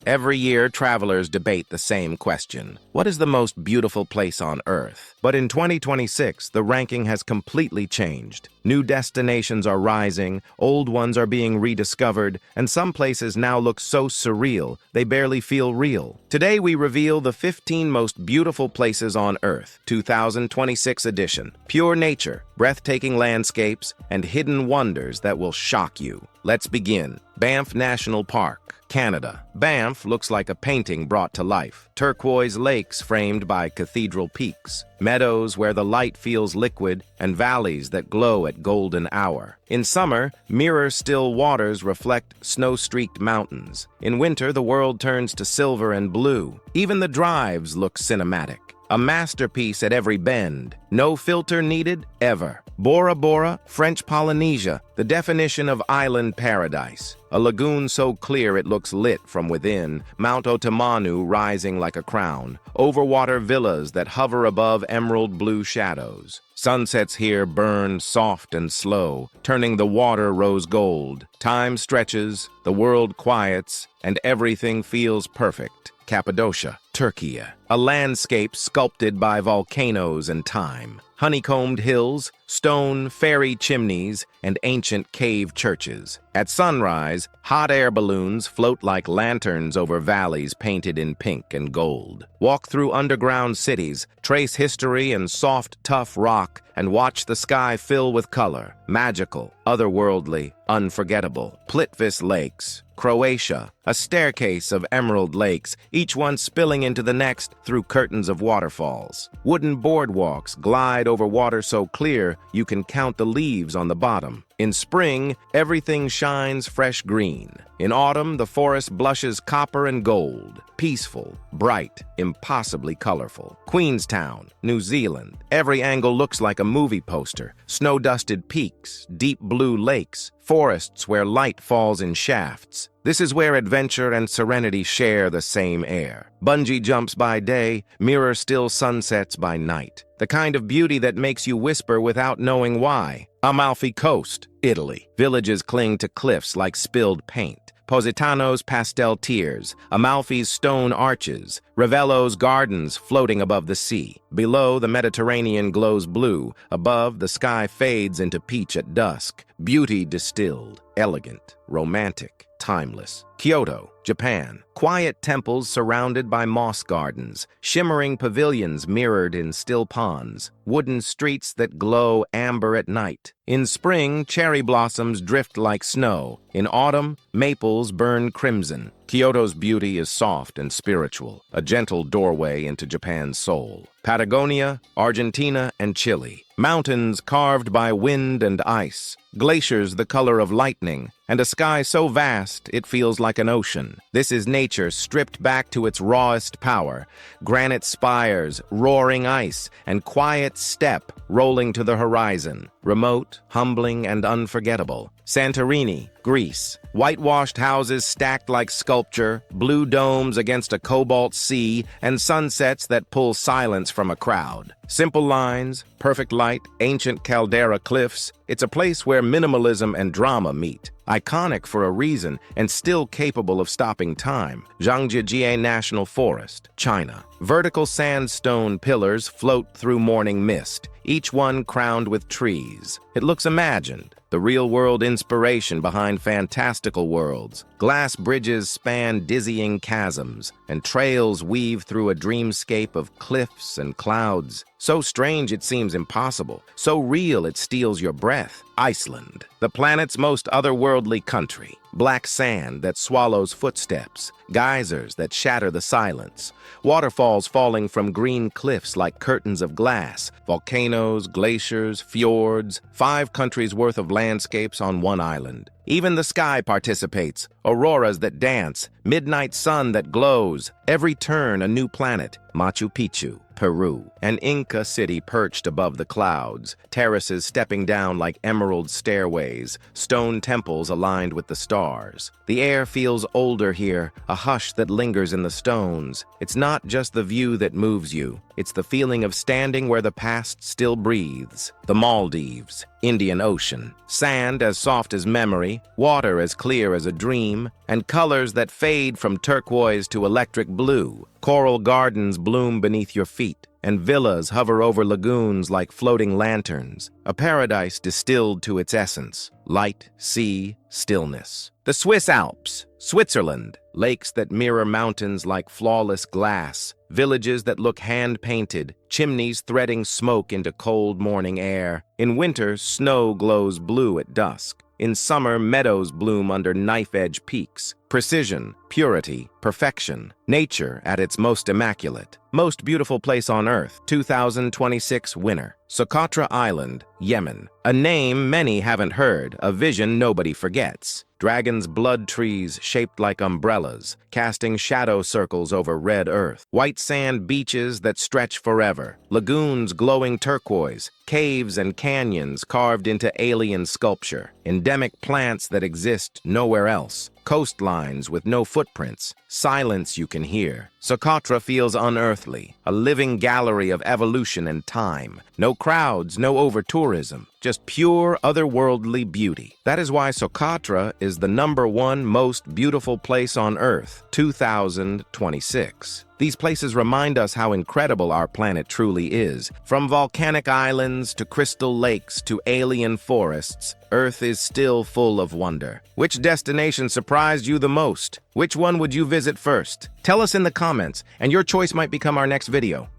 Every year, travelers debate the same question. What is the most beautiful place on Earth? But in 2026, the ranking has completely changed. New destinations are rising, old ones are being rediscovered, and some places now look so surreal, they barely feel real. Today, we reveal the 15 most beautiful places on Earth, 2026 edition. Pure nature, breathtaking landscapes, and hidden wonders that will shock you. Let's begin. Banff National Park, Canada. Banff looks like a painting brought to life. Turquoise lakes framed by cathedral peaks, meadows where the light feels liquid, and valleys that glow at golden hour. In summer, mirror-still waters reflect snow-streaked mountains. In winter, the world turns to silver and blue. Even the drives look cinematic. A masterpiece at every bend. No filter needed, ever. Bora Bora, French Polynesia, the definition of island paradise. A lagoon so clear it looks lit from within, Mount Otamanu rising like a crown, overwater villas that hover above emerald blue shadows. Sunsets here burn soft and slow, turning the water rose gold. Time stretches, the world quiets, and everything feels perfect. Cappadocia, Turkey, a landscape sculpted by volcanoes and time. Honeycombed hills, stone fairy chimneys, and ancient cave churches. At sunrise, hot air balloons float like lanterns over valleys painted in pink and gold. Walk through underground cities, trace history in soft, tough rock, and watch the sky fill with color. Magical, otherworldly, unforgettable. Plitvice Lakes, Croatia, a staircase of emerald lakes, each one spilling into the next through curtains of waterfalls. Wooden boardwalks glide over water so clear you can count the leaves on the bottom. In spring, everything shines fresh green. In autumn, the forest blushes copper and gold. Peaceful, bright, impossibly colorful. Queenstown, New Zealand. Every angle looks like a movie poster. Snow-dusted peaks, deep blue lakes, forests where light falls in shafts. This is where adventure and serenity share the same air. Bungee jumps by day, mirror-still sunsets by night. The kind of beauty that makes you whisper without knowing why. Amalfi Coast, Italy. Villages cling to cliffs like spilled paint. Positano's pastel tears, Amalfi's stone arches, Ravello's gardens floating above the sea. Below, the Mediterranean glows blue. Above, the sky fades into peach at dusk. Beauty distilled, elegant, romantic, timeless. Kyoto, Japan. Quiet temples surrounded by moss gardens, shimmering pavilions mirrored in still ponds, wooden streets that glow amber at night. In spring, cherry blossoms drift like snow. In autumn, maples burn crimson. Kyoto's beauty is soft and spiritual, a gentle doorway into Japan's soul. Patagonia, Argentina, and Chile. Mountains carved by wind and ice. Glaciers the color of lightning, and a sky so vast it feels like an ocean. This is nature stripped back to its rawest power. Granite spires, roaring ice, and quiet steppe rolling to the horizon. Remote, humbling, and unforgettable. Santorini, Greece. Whitewashed houses stacked like sculpture, blue domes against a cobalt sea, and sunsets that pull silence from a crowd. Simple lines, perfect light, ancient caldera cliffs. It's a place where minimalism and drama meet. Iconic for a reason and still capable of stopping time. Zhangjiajie National Forest, China. Vertical sandstone pillars float through morning mist, each one crowned with trees. It looks imagined, the real-world inspiration behind fantastical worlds. Glass bridges span dizzying chasms, and trails weave through a dreamscape of cliffs and clouds. So strange it seems impossible, so real it steals your breath. Iceland, the planet's most otherworldly country. Black sand that swallows footsteps, geysers that shatter the silence, waterfalls falling from green cliffs like curtains of glass, volcanoes, glaciers, fjords, 5 countries' worth of landscapes on one island. Even the sky participates, auroras that dance, midnight sun that glows, every turn a new planet. Machu Picchu, Peru, an Inca city perched above the clouds, terraces stepping down like emerald stairways, stone temples aligned with the stars. The air feels older here, a hush that lingers in the stones. It's not just the view that moves you, it's the feeling of standing where the past still breathes. The Maldives, Indian Ocean, sand as soft as memory, water as clear as a dream, and colors that fade from turquoise to electric blue. Coral gardens bloom beneath your feet, and villas hover over lagoons like floating lanterns, a paradise distilled to its essence: light, sea, stillness. The Swiss Alps, Switzerland, lakes that mirror mountains like flawless glass, villages that look hand-painted, chimneys threading smoke into cold morning air. In winter, snow glows blue at dusk. In summer, meadows bloom under knife-edge peaks. Precision, purity, perfection. Nature at its most immaculate. Most beautiful place on Earth, 2026 winner. Socotra Island, Yemen. A name many haven't heard, a vision nobody forgets. Dragon's blood trees shaped like umbrellas, casting shadow circles over red earth. White sand beaches that stretch forever. Lagoons glowing turquoise. Caves and canyons carved into alien sculpture. Endemic plants that exist nowhere else. Coastlines with no footprints. Silence you can hear. Socotra feels unearthly, a living gallery of evolution and time. No crowds, no over-tourism, just pure otherworldly beauty. That is why Socotra is the #1 most beautiful place on Earth, 2026. These places remind us how incredible our planet truly is. From volcanic islands to crystal lakes to alien forests, Earth is still full of wonder. Which destination surprised you the most? Which one would you visit first? Tell us in the comments, and your choice might become our next video.